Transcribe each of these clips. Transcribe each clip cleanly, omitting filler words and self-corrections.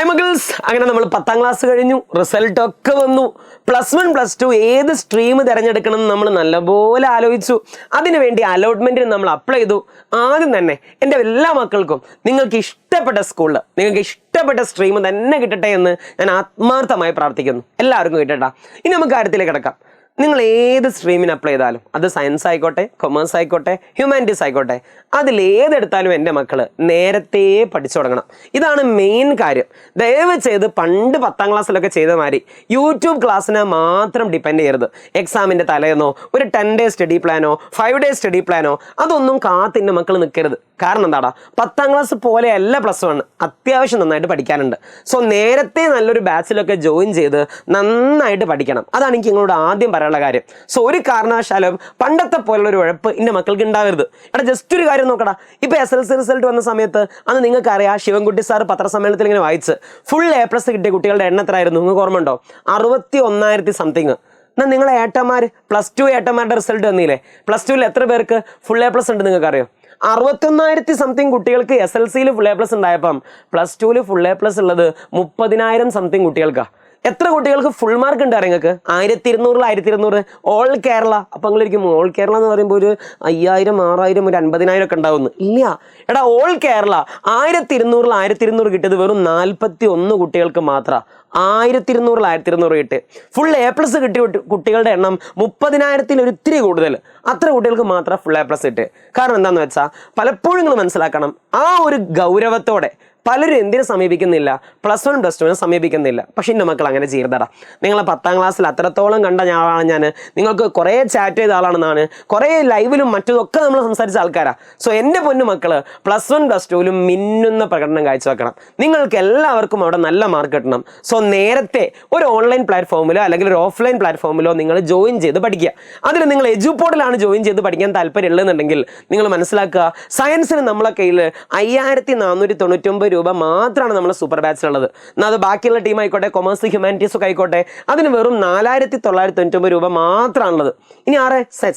Hi മഗിൾസ്, അങ്ങനെ നമ്മൾ 10ാം class കഴിഞ്ഞു, റിസൾട്ട് ഒക്കെ വന്നു. +1 +2 ഏത് സ്ട്രീം തിരഞ്ഞെടുക്കണം എന്ന് നമ്മൾ നല്ലപോലെ ആലോചിച്ചു. അതിനുവേണ്ടി അലോട്ട്മെന്റിന് നമ്മൾ അപ്ലൈ ചെയ്തു. ആദ്യം തന്നെ എൻ്റെ എല്ലാ മക്കൾക്കും നിങ്ങൾക്ക് ഇഷ്ടപ്പെട്ട സ്കൂളിൽ നിങ്ങൾക്ക് ഇഷ്ടപ്പെട്ട സ്ട്രീം തന്നെ കിട്ടട്ടെ എന്ന് ഞാൻ ആത്മാർത്ഥമായി പ്രാർത്ഥിക്കുന്നു. എല്ലാവർക്കും കിട്ടട്ടെ. ഇനി നമുക്ക് കാര്യത്തിലേക്ക് കിടക്കാം. നിങ്ങൾ ഏത് സ്ട്രീമിന് അപ്ലൈ ചെയ്താലും, അത് സയൻസ് ആയിക്കോട്ടെ, കൊമേഴ്സ് ആയിക്കോട്ടെ, ഹ്യൂമാനിറ്റീസ് ആയിക്കോട്ടെ, അതിലേതെടുത്താലും എൻ്റെ മക്കൾ നേരത്തെ പഠിച്ചു തുടങ്ങണം. ഇതാണ് മെയിൻ കാര്യം. ദയവ് ചെയ്ത് പണ്ട് 10ാം ക്ലാസ്സിലൊക്കെ ചെയ്ത മാതിരി യൂട്യൂബ് ക്ലാസ്സിനെ മാത്രം ഡിപ്പെൻഡ് ചെയ്യരുത്. എക്സാമിൻ്റെ തലേന്നോ ഒരു 10 ഡേ സ്റ്റഡി പ്ലാനോ 5 ഡേ സ്റ്റഡി പ്ലാനോ അതൊന്നും കാത്തിൻ്റെ മക്കൾ നിൽക്കരുത്. കാരണം എന്താടാ, 10ാം ക്ലാസ് പോലെയല്ല +1. അത്യാവശ്യം നന്നായിട്ട് പഠിക്കാനുണ്ട്. സോ നേരത്തെ നല്ലൊരു ബാച്ചിലൊക്കെ ജോയിൻ ചെയ്ത് നന്നായിട്ട് പഠിക്കണം. അതാണ് എനിക്ക് നിങ്ങളോട് ആദ്യം പറയാനുള്ള കാര്യം. സോ ഒരു കാരണവശാലും പണ്ടത്തെ പോലുള്ളൊരു ഉഴപ്പ് എൻ്റെ മക്കൾക്ക് ഉണ്ടാവരുത്. എടാ, ജസ്റ്റ് ഒരു കാര്യം നോക്കടാ. ഇപ്പോൾ SLC റിസൾട്ട് വന്ന സമയത്ത് അന്ന് നിങ്ങൾക്കറിയാം, ശിവൻകുട്ടി സാർ പത്രസമ്മേളനത്തിൽ ഇങ്ങനെ വായിച്ച് ഫുൾ A+ കിട്ടിയ കുട്ടികളുടെ എണ്ണം എത്രയായിരുന്നു നിങ്ങൾക്ക് ഓർമ്മ ഉണ്ടോ? 61,000 സംതിങ്. എന്നാൽ നിങ്ങളെ ഏട്ടന്മാർ +2 ഏട്ടന്മാരുടെ റിസൾട്ട് വന്നില്ലേ? +2ൽ എത്ര പേർക്ക് ഫുൾ A+ ഉണ്ട് നിങ്ങൾക്കറിയോ? 61,000 സംതിങ് കുട്ടികൾക്ക് SLCയിൽ ഫുൾ A+ ഉണ്ടായപ്പം +2ൽ ഫുൾ A+ ഉള്ളത് 30,000 സംതിങ് കുട്ടികൾക്കാണ്. എത്ര കുട്ടികൾക്ക് ഫുൾ മാർക്ക് ഉണ്ട് നിങ്ങൾക്ക്? 1200 ഓൾ കേരള. അപ്പം നിങ്ങളിരിക്കും ഓൾ കേരള എന്ന് പറയുമ്പോൾ ഒരു 5,000 6,000 ഒരു 50,000 ഒക്കെ ഉണ്ടാവുന്നു. ഇല്ല എടാ, ഓൾ കേരള 1200 കിട്ടിയത് വെറും 41 കുട്ടികൾക്ക് മാത്രമാണ്. 1200 കിട്ടി. ഫുൾ A+ കിട്ടിയ കുട്ടികളുടെ എണ്ണം 30,000 ഒരിത്തിരി കൂടുതൽ. അത്ര കുട്ടികൾക്ക് മാത്രം ഫുൾ A+ കിട്ടി. കാരണം എന്താണെന്ന് വെച്ചാൽ, പലപ്പോഴും നിങ്ങൾ മനസ്സിലാക്കണം, ആ ഒരു ഗൗരവത്തോടെ പലരും എന്തിനു സമീപിക്കുന്നില്ല? +1 +2 സമീപിക്കുന്നില്ല. പക്ഷെ എൻ്റെ മക്കൾ അങ്ങനെ ചെയ്യരുതടാ. നിങ്ങളെ 10ാം ക്ലാസ്സിൽ അത്രത്തോളം കണ്ട ആളാണ് ഞാൻ. നിങ്ങൾക്ക് കുറേ ചാറ്റ് ചെയ്ത ആളാണെന്നാണ്, കുറേ ലൈവിലും മറ്റതൊക്കെ നമ്മൾ സംസാരിച്ച ആൾക്കാരാണ്. സോ എൻ്റെ പൊന്നു മക്കൾ +1 +2ലും മിന്നുന്ന പ്രകടനം കാഴ്ചവെക്കണം. നിങ്ങൾക്ക് എല്ലാവർക്കും അവിടെ നല്ല മാർക്ക് കിട്ടണം. സോ നേരത്തെ ഒരു ഓൺലൈൻ പ്ലാറ്റ്ഫോമിലോ അല്ലെങ്കിൽ ഒരു ഓഫ്ലൈൻ പ്ലാറ്റ്ഫോമിലോ നിങ്ങൾ ജോയിൻ ചെയ്ത് പഠിക്കുക. അതിൽ നിങ്ങൾ എജുപോർട്ടിലാണ് ജോയിൻ ചെയ്ത് പഠിക്കാൻ താല്പര്യമുള്ളതെന്നുണ്ടെങ്കിൽ നിങ്ങൾ മനസ്സിലാക്കുക, സയൻസിന് നമ്മളെ കയ്യിൽ 5,499 രൂപ മാത്രമാണ് നമ്മളെ സൂപ്പർ ബാച്ചിലുള്ളത്. എന്നാൽ അത് ബാക്കിയുള്ള ടീം ആയിക്കോട്ടെ, കൊമേഴ്സ് ഹ്യൂമാനിറ്റീസ് ഒക്കെ ആയിക്കോട്ടെ, അതിന് വെറും 4,999 രൂപ മാത്രമാണുള്ളത്. ഇനി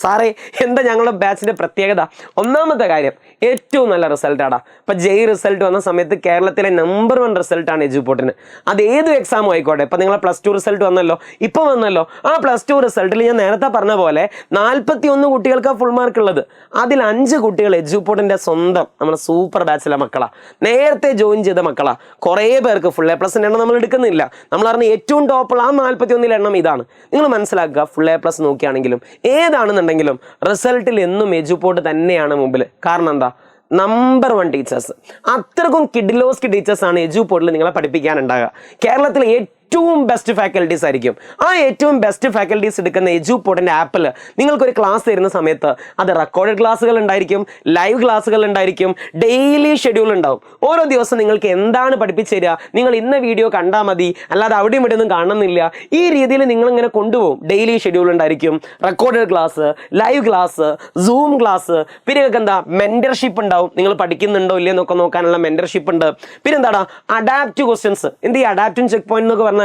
സാറേ എന്താ ഞങ്ങളുടെ ബാച്ചിൻ്റെ പ്രത്യേകത? ഒന്നാമത്തെ കാര്യം, ഏറ്റവും നല്ല റിസൾട്ടാണ്. ഇപ്പം റിസൾട്ട് വന്ന സമയത്ത് കേരളത്തിലെ നമ്പർ 1 റിസൾട്ടാണ് എജുപോർട്ടിന്. അത് ഏത് എക്സാമും ആയിക്കോട്ടെ. ഇപ്പം നിങ്ങളെ +2 റിസൾട്ട് വന്നല്ലോ, ഇപ്പം വന്നല്ലോ. ആ +2 റിസൾട്ടിൽ ഞാൻ നേരത്തെ പറഞ്ഞ പോലെ 41 കുട്ടികൾക്ക് ഫുൾ മാർക്ക് ഉള്ളത്. അതിൽ 5 കുട്ടികൾ എജുപോർട്ടിൻ്റെ സ്വന്തം നമ്മുടെ സൂപ്പർ ബാച്ചിലെ മക്കളാണ്. നേരത്തെ ജോയിൻ ചെയ്ത മക്കളാ. കുറേ പേർക്ക് ഫുൾ A+ എണ്ണം നമ്മൾ എടുക്കുന്നില്ല. നമ്മൾ പറഞ്ഞ ഏറ്റവും ടോപ്പുള്ള ആ 41 എണ്ണം ഇതാണ്. നിങ്ങൾ മനസ്സിലാക്കുക, ഫുൾ A+ നോക്കുകയാണെങ്കിലും ഏതാണെന്നുണ്ടെങ്കിലും റിസൾട്ടിൽ എന്നും എജുപോർട്ട് തന്നെയാണ് മുമ്പിൽ. കാരണം എന്താ? Number 1 teachers. അത്രക്കും കിഡിലോസ്കി ടീച്ചേഴ്സാണ് എജുപോർട്ടിൽ നിങ്ങളെ പഠിപ്പിക്കാനുണ്ടാകുക. കേരളത്തിലെ ഏറ്റവും ബെസ്റ്റ് ഫാക്കൽറ്റീസ് ആയിരിക്കും. ആ ഏറ്റവും ബെസ്റ്റ് ഫാക്കൽറ്റീസ് എടുക്കുന്ന എജുപോർട്ടിൻ്റെ ആപ്പിൽ നിങ്ങൾക്കൊരു ക്ലാസ് തരുന്ന സമയത്ത് അത് റെക്കോർഡഡ് ക്ലാസ്സുകൾ ഉണ്ടായിരിക്കും, ലൈവ് ക്ലാസ്സുകൾ ഉണ്ടായിരിക്കും, ഡെയിലി ഷെഡ്യൂൾ ഉണ്ടാവും. ഓരോ ദിവസം നിങ്ങൾക്ക് എന്താണ് പഠിപ്പിച്ചു തരിക, നിങ്ങൾ ഇന്ന വീഡിയോ കണ്ടാൽ മതി, അല്ലാതെ അവിടെയും ഇവിടെ ഒന്നും കാണുന്നില്ല. ഈ രീതിയിൽ നിങ്ങളിങ്ങനെ കൊണ്ടുപോകും. ഡെയിലി ഷെഡ്യൂൾ ഉണ്ടായിരിക്കും, recorded class, live class, zoom class. പിന്നെ നിങ്ങൾക്ക് എന്താ മെൻറ്റർഷിപ്പ് ഉണ്ടാവും. നിങ്ങൾ പഠിക്കുന്നുണ്ടോ ഇല്ലയോ എന്നൊക്കെ നോക്കാനുള്ള മെൻറ്റർഷിപ്പ് ഉണ്ട്. പിന്നെ എന്താണ് അഡാപ്റ്റ് ക്വസ്റ്റ്യൻസ്. എന്ത് ഈ അഡാപ്റ്റും ചെക്ക് പോയിന്റ് എന്നൊക്കെ പറഞ്ഞാൽ,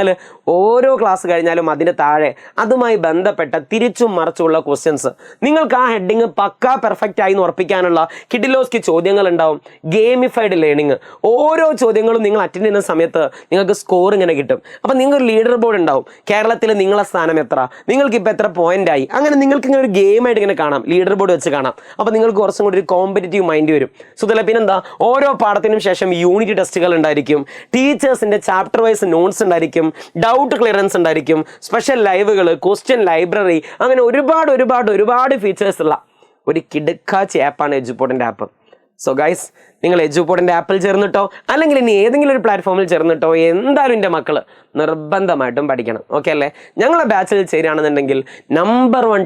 ഓരോ ക്ലാസ് കഴിഞ്ഞാലും അതിന് താഴെ അതുമായി ബന്ധപ്പെട്ട തിരിച്ചും മറിച്ചുള്ള ക്വസ്റ്റ്യൻസ്. നിങ്ങൾക്ക് ആ ഹെഡിങ് പക്കാ പെർഫെക്റ്റ് ആയി ഉറപ്പിക്കാനുള്ള കിഡിലോസ്കി ചോദ്യങ്ങൾ ഉണ്ടാവും. Gamified learning. ഓരോ ചോദ്യങ്ങളും നിങ്ങൾ അറ്റൻഡ് ചെയ്യുന്ന സമയത്ത് നിങ്ങൾക്ക് സ്കോർ ഇങ്ങനെ കിട്ടും. അപ്പം നിങ്ങൾക്ക് ലീഡർ ബോർഡ് ഉണ്ടാവും. കേരളത്തിൽ നിങ്ങളെ സ്ഥാനം എത്ര, നിങ്ങൾക്കിപ്പോൾ എത്ര പോയിന്റ് ആയി, അങ്ങനെ നിങ്ങൾക്ക് ഇങ്ങനെ ഒരു ഗെയിമായിട്ട് ഇങ്ങനെ കാണാം, ലീഡർ ബോർഡ് വെച്ച് കാണാം. അപ്പോൾ നിങ്ങൾക്ക് കുറച്ചും കൂടി ഒരു കോമ്പറ്റീറ്റീവ് മൈൻഡ് വരും. സുതല പിന്നെന്താ, ഓരോ പാഠത്തിനും ശേഷം യൂണിറ്റ് ടെസ്റ്റുകൾ ഉണ്ടായിരിക്കും, ടീച്ചേഴ്സിൻ്റെ ചാപ്റ്റർ വൈസ് നോട്ട്സ് ഉണ്ടായിരിക്കും, ഡൗട്ട് ക്ലിയറൻസ് ഉണ്ടായിരിക്കും, സ്പെഷ്യൽ ലൈവുകൾ, ക്വസ്റ്റ്യൻ ലൈബ്രറി, അങ്ങനെ ഒരുപാട് ഫീച്ചേഴ്സ് ഉള്ള ഒരു കിടുക്കാച്ചി ആപ്പാണ് എജുപോർട്ടിൻ്റെ ആപ്പ്. സോ ഗൈസ്, നിങ്ങൾ എജുപോർട്ടിൻ്റെ ആപ്പിൽ ചേർന്നിട്ടോ അല്ലെങ്കിൽ ഇനി ഏതെങ്കിലും ഒരു പ്ലാറ്റ്ഫോമിൽ ചേർന്നിട്ടോ എന്തായാലും എൻ്റെ മക്കൾ നിർബന്ധമായിട്ടും പഠിക്കണം. ഓക്കെ അല്ലേ? ഞങ്ങളെ ബാച്ചിൽ ചേരുകയാണെന്നുണ്ടെങ്കിൽ നമ്പർ 1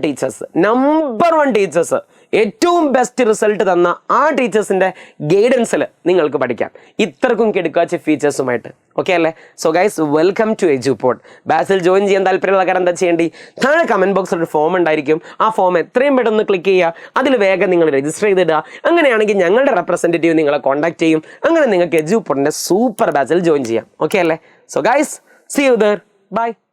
ടീച്ചേഴ്സ് ഏറ്റവും ബെസ്റ്റ് റിസൾട്ട് തന്ന ആ ടീച്ചേഴ്സിൻ്റെ ഗൈഡൻസിൽ നിങ്ങൾക്ക് പഠിക്കാം, ഇത്രക്കും കിടക്കാച്ച ഫീച്ചേഴ്സുമായിട്ട്. ഓക്കെ അല്ലേ? So guys, welcome to Eduport. ബാച്ചിൽ ജോയിൻ ചെയ്യാൻ താല്പര്യമുള്ള കാര്യം എന്താ ചെയ്യേണ്ടി? താഴെ കമൻറ്റ് ബോക്സിൽ ഒരു ഫോം ഉണ്ടായിരിക്കും. ആ ഫോം എത്രയും പെട്ടെന്ന് ക്ലിക്ക് ചെയ്യുക. അതിൽ വേഗം നിങ്ങൾ രജിസ്റ്റർ ചെയ്തിടുക. അങ്ങനെയാണെങ്കിൽ ഞങ്ങളുടെ റെപ്രസെൻറ്റേറ്റീവ് നിങ്ങളെ കോൺടാക്ട് ചെയ്യും. അങ്ങനെ നിങ്ങൾക്ക് എജുപോർട്ടിൻ്റെ സൂപ്പർ ബാച്ചിൽ ജോയിൻ ചെയ്യാം. ഓക്കെ അല്ലേ? So guys, see you there. Bye.